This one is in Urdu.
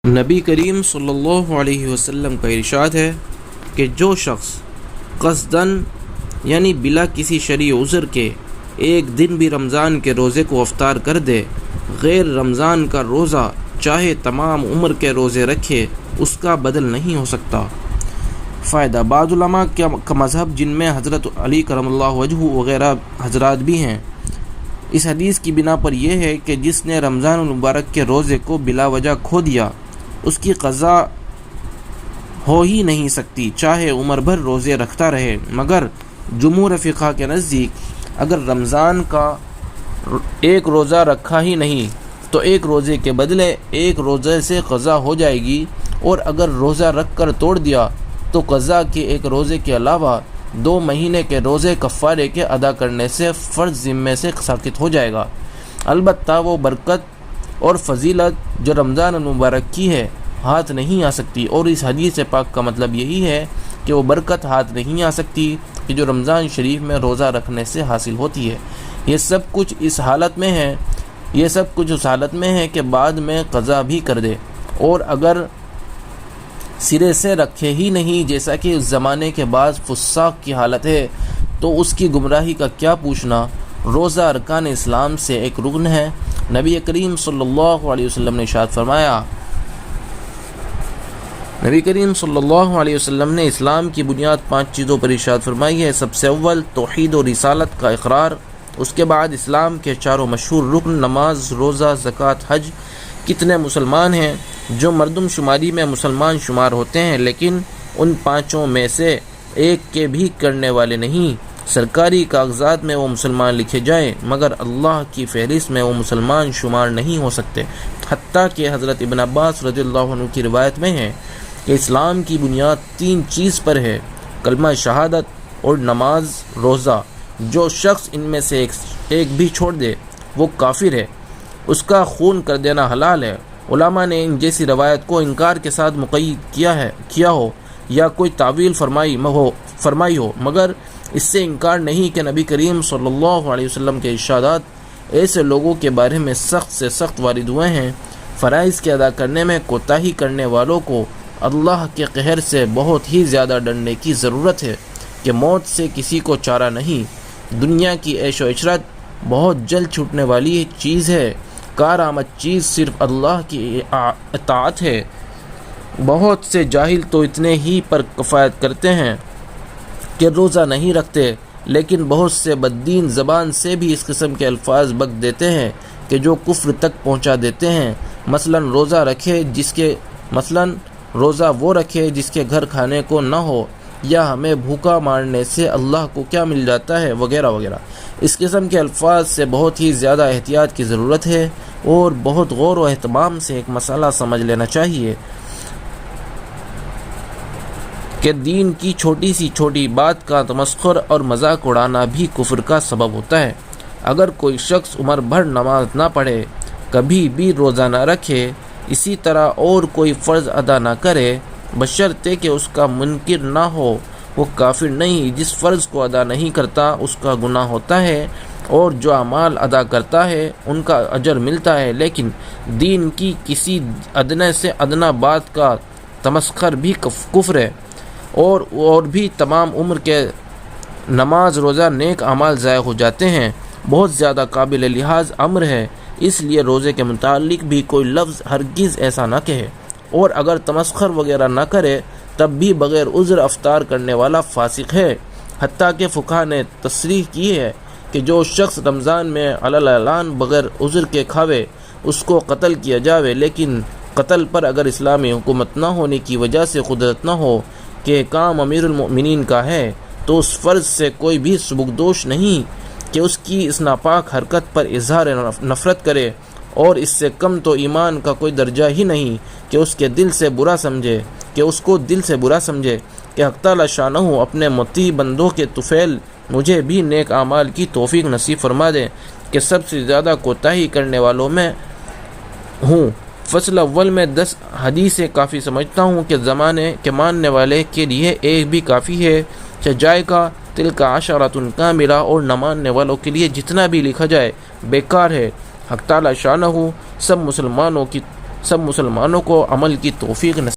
نبی کریم صلی اللہ علیہ وسلم کا ارشاد ہے کہ جو شخص قصداً یعنی بلا کسی شرعی عذر کے ایک دن بھی رمضان کے روزے کو افطار کر دے، غیر رمضان کا روزہ چاہے تمام عمر کے روزے رکھے، اس کا بدل نہیں ہو سکتا۔ فائدہ: بعض علماء کا مذہب، جن میں حضرت علی کرم اللہ وجہہ وغیرہ حضرات بھی ہیں، اس حدیث کی بنا پر یہ ہے کہ جس نے رمضان المبارک کے روزے کو بلا وجہ کھو دیا، اس کی قضا ہو ہی نہیں سکتی، چاہے عمر بھر روزے رکھتا رہے۔ مگر جمہور فقہ کے نزدیک اگر رمضان کا ایک روزہ رکھا ہی نہیں تو ایک روزے کے بدلے ایک روزے سے قضا ہو جائے گی، اور اگر روزہ رکھ کر توڑ دیا تو قضا کے ایک روزے کے علاوہ 2 مہینے کے روزے کفارے کے ادا کرنے سے فرض ذمے سے ساقط ہو جائے گا۔ البتہ وہ برکت اور فضیلت جو رمضان المبارک کی ہے ہاتھ نہیں آ سکتی، اور اس حدیث پاک کا مطلب یہی ہے کہ وہ برکت ہاتھ نہیں آ سکتی کہ جو رمضان شریف میں روزہ رکھنے سے حاصل ہوتی ہے۔ یہ سب کچھ اس حالت میں ہے کہ بعد میں قضا بھی کر دے، اور اگر سرے سے رکھے ہی نہیں، جیسا کہ اس زمانے کے بعض فساق کی حالت ہے، تو اس کی گمراہی کا کیا پوچھنا۔ روزہ ارکان اسلام سے ایک رکن ہے۔ نبی کریم صلی اللہ علیہ وسلم نے ارشاد فرمایا، نبی کریم صلی اللہ علیہ وسلم نے اسلام کی بنیاد 5 چیزوں پر ارشاد فرمائی ہے۔ سب سے اول توحید و رسالت کا اقرار، اس کے بعد اسلام کے 4 مشہور رکن نماز، روزہ، زکوٰۃ، حج۔ کتنے مسلمان ہیں جو مردم شماری میں مسلمان شمار ہوتے ہیں لیکن ان 5 میں سے ایک کے بھی کرنے والے نہیں۔ سرکاری کاغذات میں وہ مسلمان لکھے جائیں مگر اللہ کی فہرست میں وہ مسلمان شمار نہیں ہو سکتے۔ حتیٰ کہ حضرت ابن عباس رضی اللہ عنہ کی روایت میں ہے کہ اسلام کی بنیاد 3 چیز پر ہے: کلمہ شہادت اور نماز، روزہ۔ جو شخص ان میں سے ایک بھی چھوڑ دے وہ کافر ہے، اس کا خون کر دینا حلال ہے۔ علماء نے ان جیسی روایت کو انکار کے ساتھ مقید کیا ہو یا کوئی تعویل فرمائی ہو، مگر اس سے انکار نہیں کہ نبی کریم صلی اللہ علیہ وسلم کے ارشادات ایسے لوگوں کے بارے میں سخت سے سخت وارد ہوئے ہیں۔ فرائض کے ادا کرنے میں کوتاہی کرنے والوں کو اللہ کے قہر سے بہت ہی زیادہ ڈرنے کی ضرورت ہے کہ موت سے کسی کو چارہ نہیں۔ دنیا کی عیش و عشرت بہت جلد چھوٹنے والی چیز ہے، کارآمد چیز صرف اللہ کی اطاعت ہے۔ بہت سے جاہل تو اتنے ہی پر کفایت کرتے ہیں کہ روزہ نہیں رکھتے، لیکن بہت سے بددین زبان سے بھی اس قسم کے الفاظ بک دیتے ہیں کہ جو کفر تک پہنچا دیتے ہیں۔ مثلاً روزہ وہ رکھے جس کے گھر کھانے کو نہ ہو، یا ہمیں بھوکا مارنے سے اللہ کو کیا مل جاتا ہے، وغیرہ وغیرہ۔ اس قسم کے الفاظ سے بہت ہی زیادہ احتیاط کی ضرورت ہے، اور بہت غور و اہتمام سے ایک مسئلہ سمجھ لینا چاہیے کہ دین کی چھوٹی سی چھوٹی بات کا تمسخر اور مذاق اڑانا بھی کفر کا سبب ہوتا ہے۔ اگر کوئی شخص عمر بھر نماز نہ پڑھے، کبھی بھی روزہ نہ رکھے، اسی طرح اور کوئی فرض ادا نہ کرے، بشرطے کہ اس کا منکر نہ ہو، وہ کافر نہیں۔ جس فرض کو ادا نہیں کرتا اس کا گناہ ہوتا ہے، اور جو اعمال ادا کرتا ہے ان کا اجر ملتا ہے، لیکن دین کی کسی ادنی سے ادنی بات کا تمسخر بھی کفر ہے، اور بھی تمام عمر کے نماز، روزہ، نیک اعمال ضائع ہو جاتے ہیں۔ بہت زیادہ قابل لحاظ امر ہے، اس لیے روزے کے متعلق بھی کوئی لفظ ہرگز ایسا نہ کہے، اور اگر تمسخر وغیرہ نہ کرے تب بھی بغیر عذر افطار کرنے والا فاسق ہے۔ حتیٰ کہ فقہاء نے تصریح کی ہے کہ جو شخص رمضان میں علی اعلان بغیر عذر کے کھاوے اس کو قتل کیا جاوے، لیکن قتل پر اگر اسلامی حکومت نہ ہونے کی وجہ سے قدرت نہ ہو کہ کام امیر المؤمنین کا ہے، تو اس فرض سے کوئی بھی سبکدوش نہیں کہ اس کی اس ناپاک حرکت پر اظہار نفرت کرے، اور اس سے کم تو ایمان کا کوئی درجہ ہی نہیں کہ اس کو دل سے برا سمجھے کہ حق تعالی شانہ اپنے مطیع بندوں کے طفیل مجھے بھی نیک اعمال کی توفیق نصیب فرما دے کہ سب سے زیادہ کوتاہی کرنے والوں میں ہوں۔ فصل اول میں 10 حدیثیں کافی سمجھتا ہوں کہ زمانے کے ماننے والے کے لیے ایک بھی کافی ہے، جائے کا تل کا عشرۃ کاملہ، اور نہ ماننے والوں کے لیے جتنا بھی لکھا جائے بیکار ہے۔ حق تعالی شانہ سب مسلمانوں کی سب مسلمانوں کو عمل کی توفیق نصیب